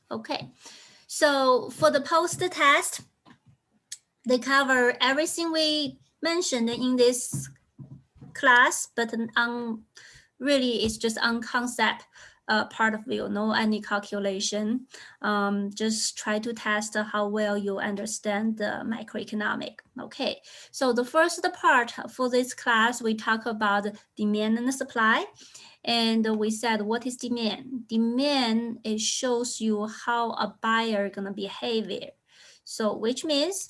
Okay, so for the post test, they cover everything we mentioned in this class, but really it's just on concept part of view, no any calculation. Just try to test how well you understand the macroeconomic. Okay, so the first part for this class, we talk about demand and supply. And we said, what is demand? Demand, it shows you how a buyer gonna behave. So which means,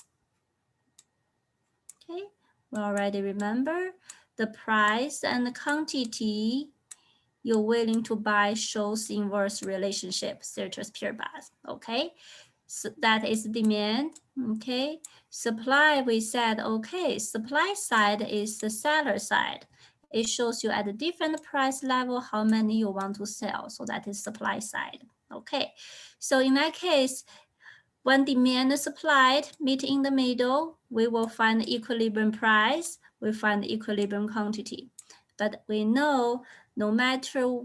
okay, we already remember the price and the quantity you're willing to buy shows inverse relationship, ceteris paribus, okay? So that is demand, okay? Supply, we said, okay, supply side is the seller side. It shows you at a different price level how many you want to sell. So that is supply side, okay? So in that case, when demand and supply meet in the middle, we will find the equilibrium price, we find the equilibrium quantity. But we know no matter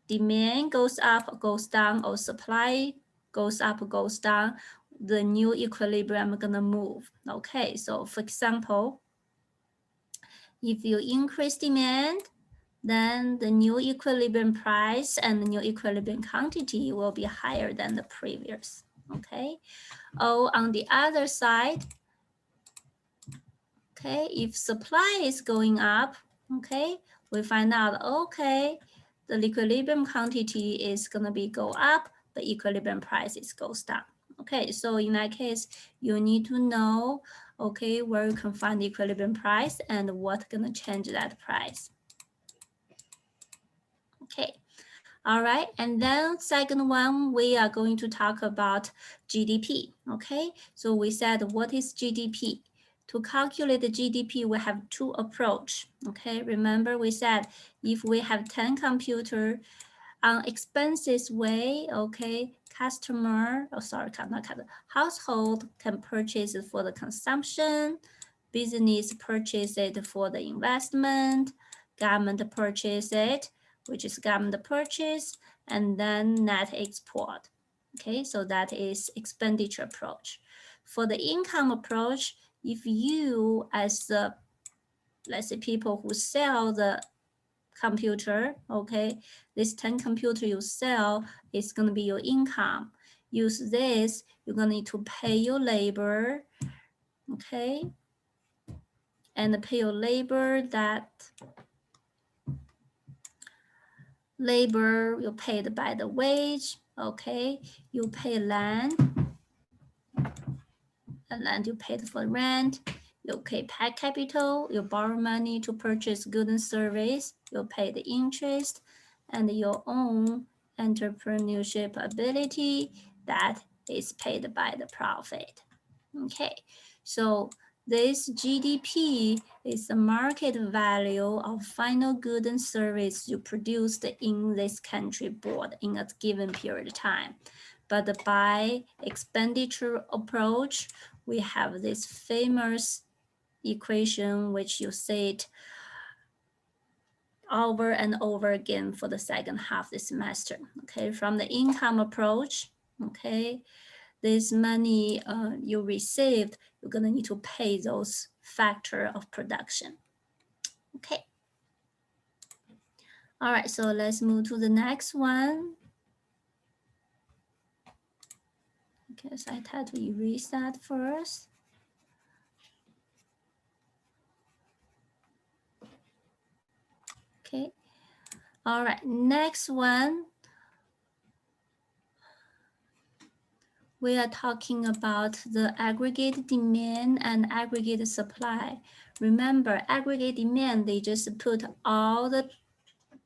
demand goes up, goes down, or supply goes up, goes down, the new equilibrium is gonna move. Okay, so for example, if you increase demand, then the new equilibrium price and the new equilibrium quantity will be higher than the previous. Okay, or on the other side, okay, if supply is going up, okay, we find out, okay, the equilibrium quantity is gonna be go up, the equilibrium price is goes down. Okay, so in that case, you need to know, okay, where you can find the equilibrium price and what's gonna change that price. Okay, all right, and then second one, we are going to talk about GDP, okay? So we said, what is GDP? To calculate the GDP, we have two approach, okay? Remember we said, if we have 10 computer on expenses way, okay, household can purchase it for the consumption, business purchase it for the investment, government purchase it, which is government purchase, and then net export. Okay, so that is expenditure approach. For the income approach, if you as the, let's say, people who sell the computer, okay, this 10 computer you sell is going to be your income. Use this, you're going to need to pay your labor, okay, and pay your labor, that labor you're paid by the wage, okay, you pay land, and land you paid for rent, you pay capital, you borrow money to purchase goods and service, you pay the interest, and your own entrepreneurship ability that is paid by the profit. Okay, so this GDP is the market value of final good and service you produced in this country board in a given period of time. But by expenditure approach, we have this famous equation which you see it over and over again for the second half of the semester. Okay, from the income approach, okay, this money you received, you're gonna need to pay those factor of production. Okay. All right, so let's move to the next one. Okay, so I had to erase that first. Okay. All right, next one. We are talking about the aggregate demand and aggregate supply. Remember, aggregate demand, they just put all the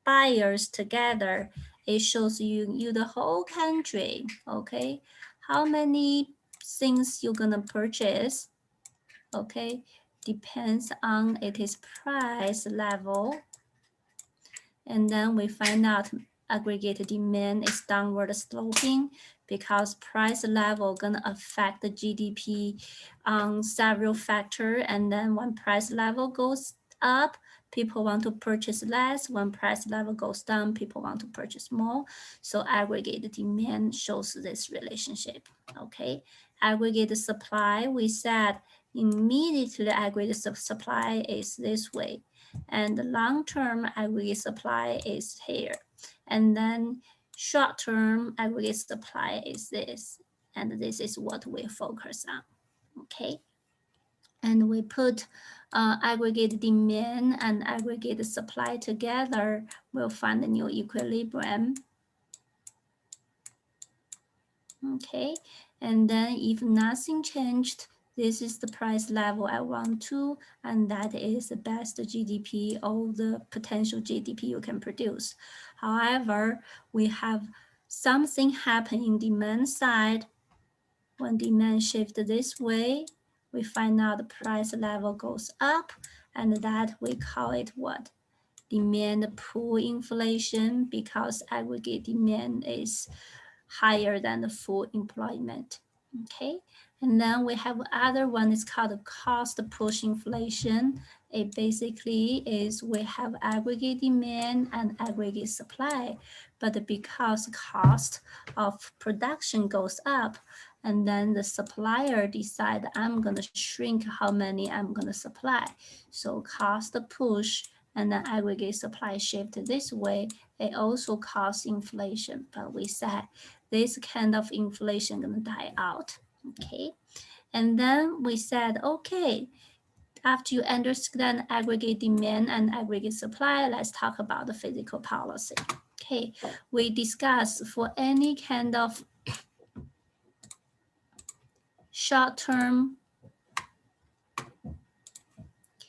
buyers together. It shows you the whole country, okay? How many things you're gonna purchase, okay? Depends on its price level. And then we find out aggregate demand is downward sloping because price level gonna affect the GDP on several factors. And then when price level goes up, people want to purchase less. When price level goes down, people want to purchase more. So aggregate demand shows this relationship, okay? Aggregate supply, we said immediately aggregate supply is this way. And the long-term aggregate supply is here. And then short-term aggregate supply is this. And this is what we focus on, okay? And we put aggregate demand and aggregate supply together, we'll find a new equilibrium. Okay, and then if nothing changed, this is the price level I want to, and that is the best GDP or the potential GDP you can produce. However, we have something happen in demand side. When demand shift this way, we find out the price level goes up, and that we call it what? Demand pull inflation, because aggregate demand is higher than the full employment. Okay, and then we have other one is called cost push inflation. It basically is we have aggregate demand and aggregate supply, but because cost of production goes up, and then the supplier decide I'm gonna shrink how many I'm gonna supply. So cost push and then aggregate supply shift this way, it also causes inflation, but we said this kind of inflation gonna die out, okay? And then we said, okay, after you understand aggregate demand and aggregate supply, let's talk about the physical policy. Okay, we discuss for any kind of short-term,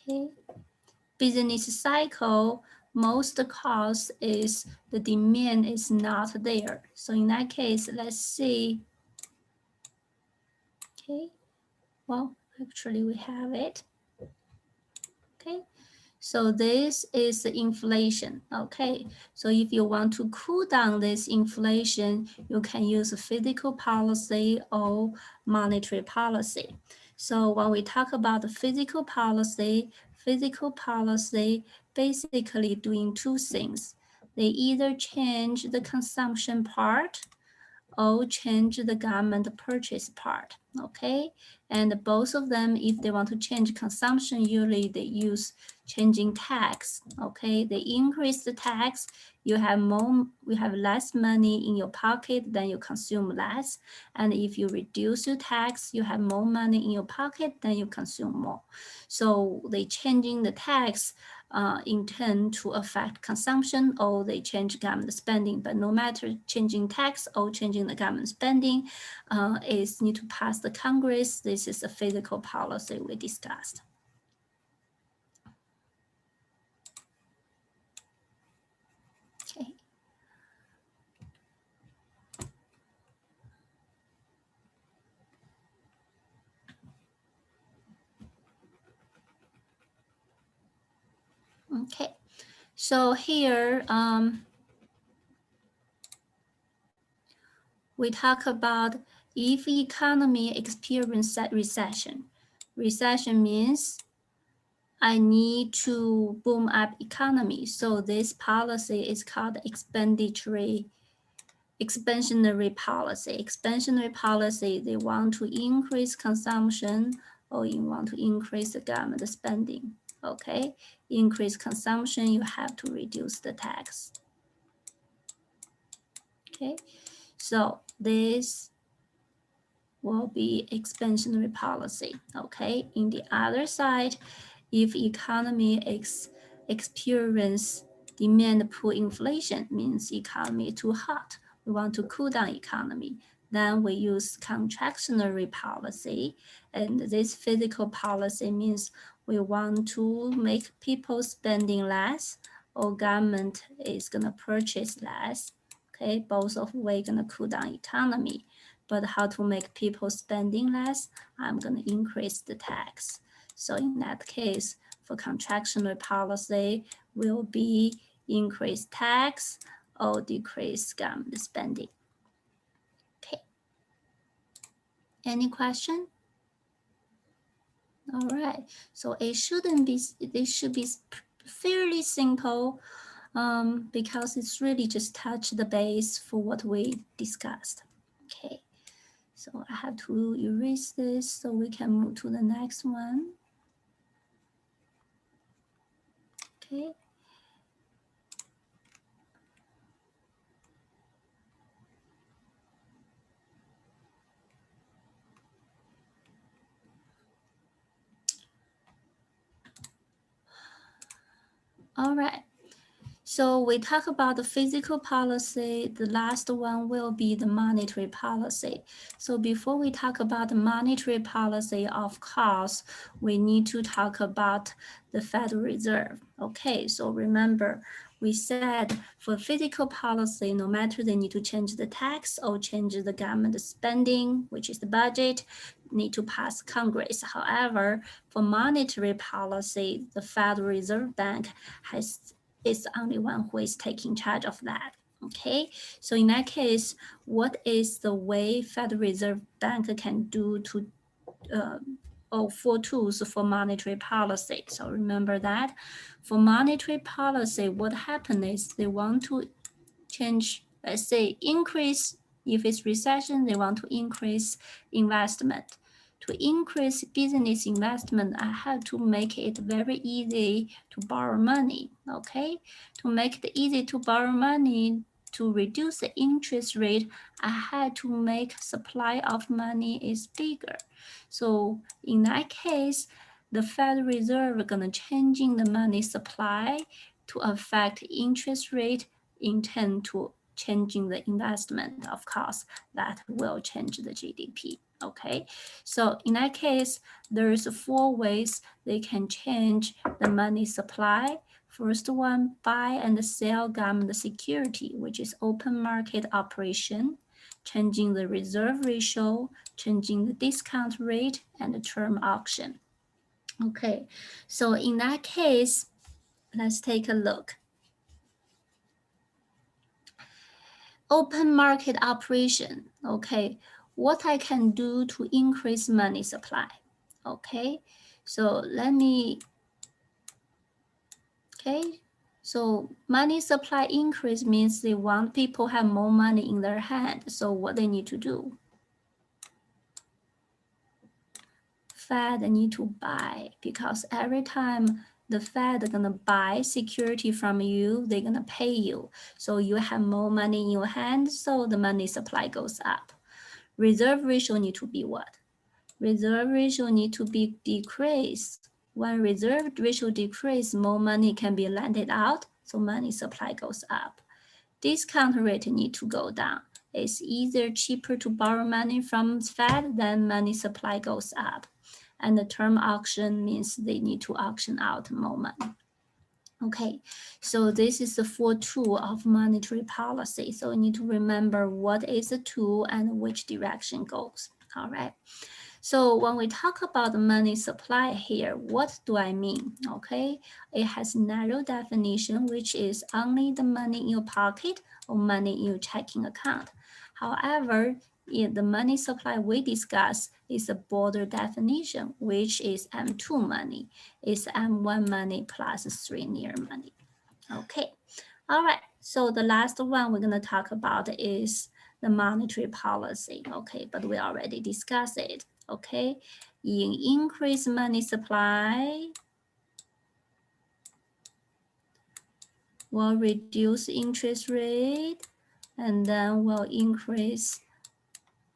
okay, business cycle, most cause is the demand is not there. So in that case, let's see, okay, well, actually we have it, okay. So this is the inflation, okay? So if you want to cool down this inflation, you can use physical policy or monetary policy. So when we talk about the physical policy basically doing two things. They either change the consumption part or change the government purchase part, okay? And both of them, if they want to change consumption, usually they use changing tax, okay? They increase the tax, you have less money in your pocket, then you consume less. And if you reduce your tax, you have more money in your pocket, then you consume more. So they changing the tax intend to affect consumption, or they change government spending. But no matter changing tax or changing the government spending, is need to pass the Congress. This is a physical policy we discussed. Okay. Okay. So here, we talk about if economy experience recession. Recession means I need to boom up economy. So this policy is called expansionary policy. Expansionary policy, they want to increase consumption or you want to increase the government spending. Okay, increase consumption, you have to reduce the tax. Okay, so this will be expansionary policy. Okay, in the other side, if economy experience demand pull inflation, means economy too hot, we want to cool down economy, then we use contractionary policy. And this physical policy means we want to make people spending less or government is gonna purchase less. Okay, both of way gonna cool down economy. But how to make people spending less? I'm gonna increase the tax. So in that case, for contractionary policy will be increase tax or decrease government spending. Okay. Any question? All right. So it should be fairly simple because it's really just touch the base for what we discussed. Okay, so I have to erase this so we can move to the next one. Okay. All right. So we talk about the physical policy. The last one will be the monetary policy. So before we talk about the monetary policy, of course, we need to talk about the Federal Reserve. Okay, so remember, we said for physical policy, no matter they need to change the tax or change the government spending, which is the budget, need to pass Congress. However, for monetary policy, the Federal Reserve Bank is the only one who is taking charge of that. Okay, so in that case, what is the way Federal Reserve Bank can do to or for tools for monetary policy? So remember that for monetary policy, what happened is they want to change, let's say, increase. If it's recession, they want to increase investment. To increase business investment, I have to make it very easy to borrow money, okay? To make it easy to borrow money, to reduce the interest rate, I had to make supply of money is bigger. So in that case, the Federal Reserve gonna changing the money supply to affect interest rate, intend to changing the investment. Of course, that will change the GDP. Okay, so in that case, there's 4 ways they can change the money supply. First one, buy and sell government security, which is open market operation, changing the reserve ratio, changing the discount rate, and the term auction. Okay, so in that case, let's take a look. Open market operation, okay, what I can do to increase money supply, okay? So let me, okay, so money supply increase means they want people have more money in their hand. So what they need to do? Fed need to buy, because every time the Fed gonna buy security from you, they're gonna pay you. So you have more money in your hand, so the money supply goes up. Reserve ratio need to be what? Reserve ratio need to be decreased. When reserve ratio decrease, more money can be lended out, so money supply goes up. Discount rate need to go down. It's either cheaper to borrow money from Fed than money supply goes up. And the term auction means they need to auction out more money. Okay, so this is the 4 tool of monetary policy. So you need to remember what is the tool and which direction goes. All right. So when we talk about the money supply here, what do I mean? Okay, it has narrow definition, which is only the money in your pocket or money in your checking account. However, the money supply we discuss is a broader definition, which is M2 money. It's M1 money plus 3 near money. Okay, all right. So the last one we're going to talk about is the monetary policy. Okay, but we already discussed it. Okay, in increase money supply will reduce interest rate, and then will increase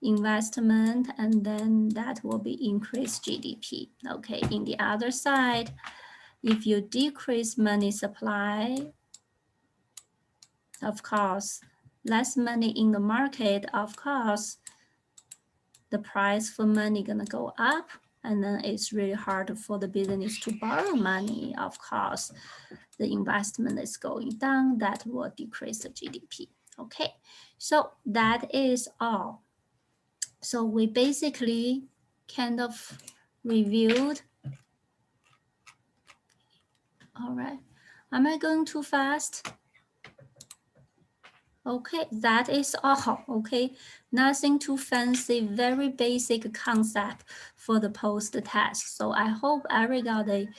investment, and then that will be increased GDP. Okay, in the other side, if you decrease money supply, of course, less money in the market, of course, the price for money gonna go up, and then it's really hard for the business to borrow money. Of course, the investment is going down, that will decrease the GDP. Okay, so that is all. So we basically kind of reviewed. All right, am I going too fast? Okay, that is all. Okay, nothing too fancy, very basic concept for the post test. So I hope everybody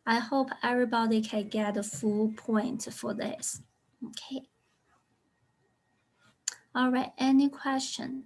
I hope everybody can get a full point for this. Okay. All right, any question?